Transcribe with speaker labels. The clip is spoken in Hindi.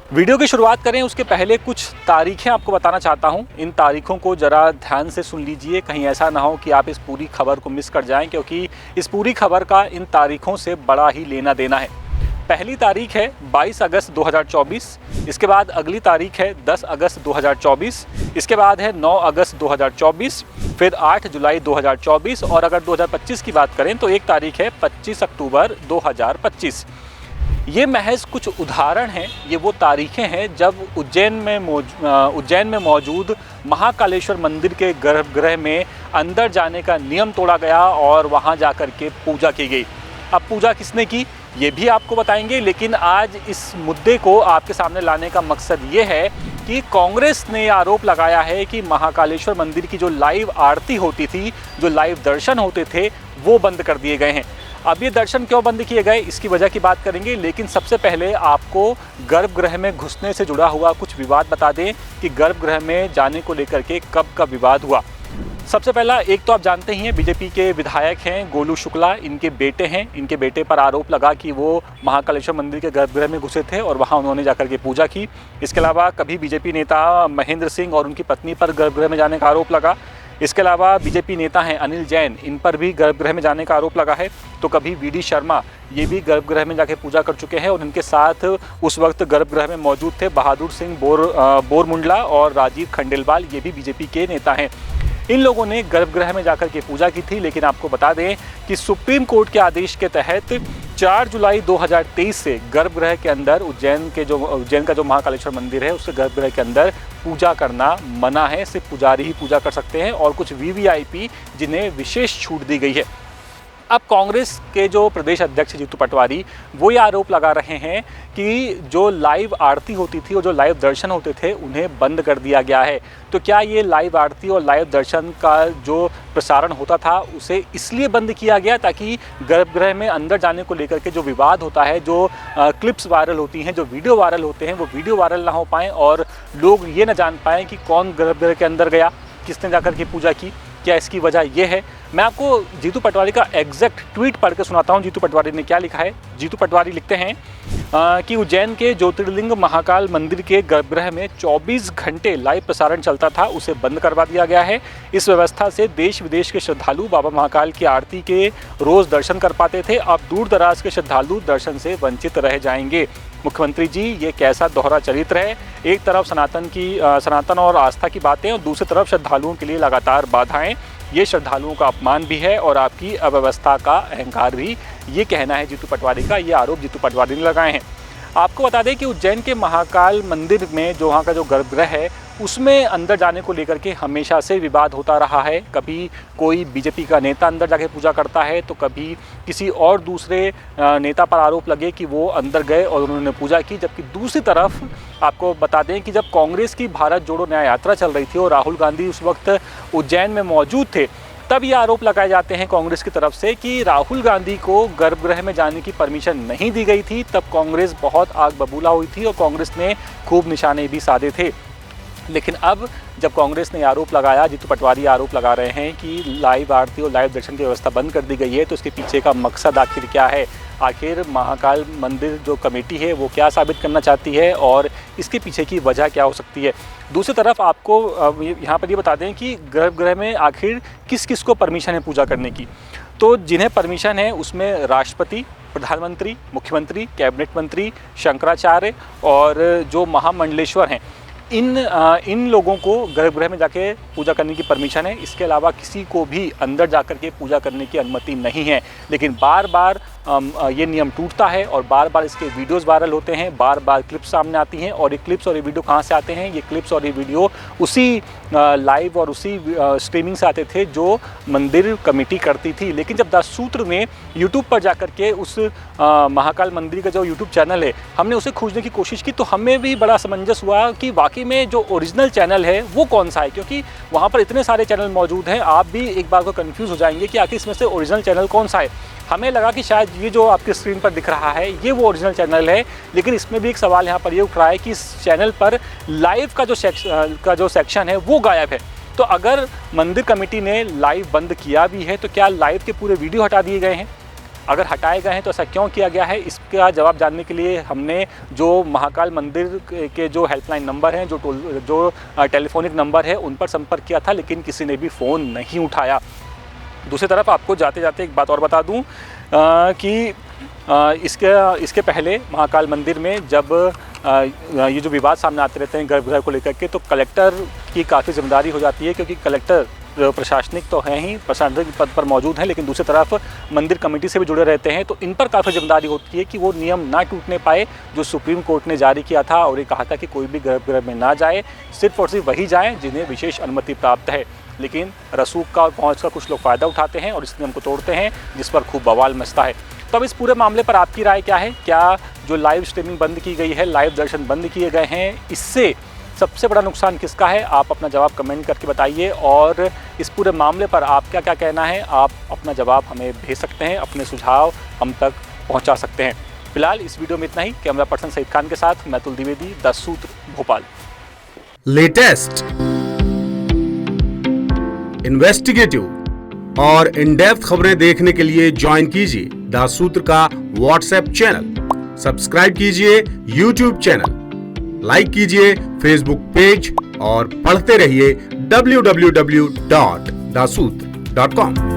Speaker 1: वीडियो की शुरुआत करें उसके पहले कुछ तारीखें आपको बताना चाहता हूं। इन तारीखों को ज़रा ध्यान से सुन लीजिए, कहीं ऐसा ना हो कि आप इस पूरी खबर को मिस कर जाएं, क्योंकि इस पूरी खबर का इन तारीखों से बड़ा ही लेना देना है। पहली तारीख है 22 अगस्त 2024, इसके बाद अगली तारीख है 10 अगस्त 2024, इसके बाद है 9 अगस्त 2024, फिर 8 जुलाई 2024 और अगर 2025 की बात करें तो एक तारीख है 25 अक्टूबर 2025। ये महज कुछ उदाहरण हैं, ये वो तारीखें हैं जब उज्जैन में मौजूद महाकालेश्वर मंदिर के गर्भगृह में अंदर जाने का नियम तोड़ा गया और वहाँ जाकर के पूजा की गई। अब पूजा किसने की ये भी आपको बताएंगे, लेकिन आज इस मुद्दे को आपके सामने लाने का मकसद ये है कि कांग्रेस ने आरोप लगाया है कि महाकालेश्वर मंदिर की जो लाइव आरती होती थी, जो लाइव दर्शन होते थे, वो बंद कर दिए गए हैं। अब ये दर्शन क्यों बंद किए गए इसकी वजह की बात करेंगे, लेकिन सबसे पहले आपको गर्भगृह में घुसने से जुड़ा हुआ कुछ विवाद बता दें कि गर्भगृह में जाने को लेकर के कब का विवाद हुआ। सबसे पहला, एक तो आप जानते ही हैं बीजेपी के विधायक हैं गोलू शुक्ला, इनके बेटे हैं। इनके बेटे पर आरोप लगा कि वो महाकालेश्वर मंदिर के गर्भगृह में घुसे थे और वहाँ उन्होंने जाकर के पूजा की। इसके अलावा कभी बीजेपी नेता महेंद्र सिंह और उनकी पत्नी पर गर्भगृह में जाने का आरोप लगा। इसके अलावा बीजेपी नेता हैं अनिल जैन, इन पर भी गर्भगृह में जाने का आरोप लगा है। तो कभी वीडी शर्मा, ये भी गर्भगृह में जाके पूजा कर चुके हैं और इनके साथ उस वक्त गर्भगृह में मौजूद थे बहादुर सिंह बोरमुंडला और राजीव खंडेलवाल, ये भी बीजेपी के नेता हैं। इन लोगों ने गर्भगृह में जाकर के पूजा की थी, लेकिन आपको बता दें कि सुप्रीम कोर्ट के आदेश के तहत 4 जुलाई 2023 से गर्भगृह के अंदर उज्जैन का जो महाकालेश्वर मंदिर है उसके गर्भगृह के अंदर पूजा करना मना है। सिर्फ पुजारी ही पूजा कर सकते हैं और कुछ वीवीआईपी जिन्हें विशेष छूट दी गई है। अब कांग्रेस के जो प्रदेश अध्यक्ष जीतू पटवारी वो ये आरोप लगा रहे हैं कि जो लाइव आरती होती थी और जो लाइव दर्शन होते थे उन्हें बंद कर दिया गया है। तो क्या ये लाइव आरती और लाइव दर्शन का जो प्रसारण होता था उसे इसलिए बंद किया गया ताकि गर्भगृह में अंदर जाने को लेकर के जो विवाद होता है, जो क्लिप्स वायरल होती हैं, जो वीडियो वायरल होते हैं, वो वीडियो वायरल ना हो पाएँ और लोग ये ना जान पाएँ कि कौन गर्भगृह के अंदर गया, किसने जाकर के पूजा की, क्या इसकी वजह ये है। मैं आपको जीतू पटवारी का एग्जैक्ट ट्वीट पढ़ के सुनाता हूँ। जीतू पटवारी ने क्या लिखा है। जीतू पटवारी लिखते हैं कि उज्जैन के ज्योतिर्लिंग महाकाल मंदिर के गर्भगृह में 24 घंटे लाइव प्रसारण चलता था, उसे बंद करवा दिया गया है। इस व्यवस्था से देश विदेश के श्रद्धालु बाबा महाकाल की आरती के रोज दर्शन कर पाते थे। अब दूर दराज के श्रद्धालु दर्शन से वंचित रह जाएंगे। मुख्यमंत्री जी, ये कैसा दोहरा चरित्र है। एक तरफ सनातन और आस्था की बातें और दूसरी तरफ श्रद्धालुओं के लिए लगातार बाधाएं। ये श्रद्धालुओं का अपमान भी है और आपकी अव्यवस्था का अहंकार भी, ये कहना है जीतू पटवारी का। ये आरोप जीतू पटवारी ने लगाए हैं। आपको बता दें कि उज्जैन के महाकाल मंदिर में जो वहाँ का जो गर्भगृह है उसमें अंदर जाने को लेकर के हमेशा से विवाद होता रहा है। कभी कोई बीजेपी का नेता अंदर जाके पूजा करता है तो कभी किसी और दूसरे नेता पर आरोप लगे कि वो अंदर गए और उन्होंने पूजा की। जबकि दूसरी तरफ आपको बता दें कि जब कांग्रेस की भारत जोड़ो न्याय यात्रा चल रही थी और राहुल गांधी उस वक्त उज्जैन में मौजूद थे, तब ये आरोप लगाए जाते हैं कांग्रेस की तरफ से कि राहुल गांधी को गर्भगृह में जाने की परमिशन नहीं दी गई थी। तब कांग्रेस बहुत आग बबूला हुई थी और कांग्रेस ने खूब निशाने भी साधे थे। लेकिन अब जब कांग्रेस ने आरोप लगाया, जीतू पटवारी आरोप लगा रहे हैं कि लाइव आरती और लाइव दर्शन की व्यवस्था बंद कर दी गई है, तो इसके पीछे का मकसद आखिर क्या है। आखिर महाकाल मंदिर जो कमेटी है वो क्या साबित करना चाहती है और इसके पीछे की वजह क्या हो सकती है। दूसरी तरफ आपको यहाँ पर ये बता दें कि गर्भगृह में आखिर किस किस को परमिशन है पूजा करने की। तो जिन्हें परमिशन है उसमें राष्ट्रपति, प्रधानमंत्री, मुख्यमंत्री, कैबिनेट मंत्री, शंकराचार्य और जो महामंडलेश्वर हैं, इन लोगों को गर्भगृह में जाके पूजा करने की परमिशन है। इसके अलावा किसी को भी अंदर जाकर के पूजा करने की अनुमति नहीं है। लेकिन बार बार ये नियम टूटता है और बार बार इसके वीडियोस वायरल होते हैं, बार बार क्लिप्स सामने आती हैं। और ये क्लिप्स और ये वीडियो कहाँ से आते हैं? ये क्लिप्स और ये वीडियो उसी लाइव और उसी स्ट्रीमिंग से आते थे जो मंदिर कमेटी करती थी। लेकिन जब दास सूत्र ने यूट्यूब पर जाकर के उस महाकाल मंदिर का जो यूट्यूब चैनल है, हमने उसे खोजने की कोशिश की, तो हमें भी बड़ा असमंजस हुआ कि वाकई में जो ओरिजिनल चैनल है वो कौन सा है, क्योंकि वहाँ पर इतने सारे चैनल मौजूद हैं। आप भी एक बार को कंफ्यूज हो जाएंगे कि आखिर इसमें से ओरिजिनल चैनल कौन सा है। हमें लगा कि शायद ये जो आपकी स्क्रीन पर दिख रहा है ये वो ओरिजिनल चैनल है, लेकिन इसमें भी एक सवाल यहाँ पर ये उठ रहा है कि इस चैनल पर लाइव का जो सेक्शन है वो गायब है। तो अगर मंदिर कमेटी ने लाइव बंद किया भी है तो क्या लाइव के पूरे वीडियो हटा दिए गए हैं? अगर हटाए गए हैं तो ऐसा क्यों किया गया है, इसका जवाब जानने के लिए हमने जो महाकाल मंदिर के जो हेल्पलाइन नंबर हैं, जो टेलीफोनिक नंबर है, उन पर संपर्क किया था, लेकिन किसी ने भी फ़ोन नहीं उठाया। दूसरी तरफ आपको जाते जाते एक बात और बता दूं कि इसके पहले महाकाल मंदिर में जब ये जो विवाद सामने आते रहते हैं गर्भगृह को लेकर के, तो कलेक्टर की काफ़ी जिम्मेदारी हो जाती है, क्योंकि कलेक्टर प्रशासनिक तो हैं ही, प्रशासनिक पद पर मौजूद हैं, लेकिन दूसरी तरफ मंदिर कमेटी से भी जुड़े रहते हैं। तो इन पर काफ़ी जिम्मेदारी होती है कि वो नियम ना टूटने पाए जो सुप्रीम कोर्ट ने जारी किया था, और ये कहा था कि कोई भी गर्भगृह में ना जाए, सिर्फ और सिर्फ वही जाएँ जिन्हें विशेष अनुमति प्राप्त है। लेकिन रसूख का और पहुँच का कुछ लोग फ़ायदा उठाते हैं और इस नियम को तोड़ते हैं, जिस पर खूब बवाल मचता है। तो अब इस पूरे मामले पर आपकी राय क्या है? क्या जो लाइव स्ट्रीमिंग बंद की गई है, लाइव दर्शन बंद किए गए हैं, इससे सबसे बड़ा नुकसान किसका है? आप अपना जवाब कमेंट करके बताइए, और इस पूरे मामले पर आप क्या क्या कहना है, आप अपना जवाब हमें भेज सकते हैं, अपने सुझाव हम तक पहुंचा सकते हैं। फिलहाल इस वीडियो में इतना ही। कैमरा पर्सन सईद खान के साथ मैं अतुल द्विवेदी, द सूत्र, भोपाल।
Speaker 2: लेटेस्ट, इन्वेस्टिगेटिव और इन डेप्थ खबरें देखने के लिए ज्वाइन कीजिए द सूत्र का व्हाट्सएप चैनल, सब्सक्राइब कीजिए यूट्यूब चैनल, लाइक कीजिए फेसबुक पेज और पढ़ते रहिए www.dasootra.com।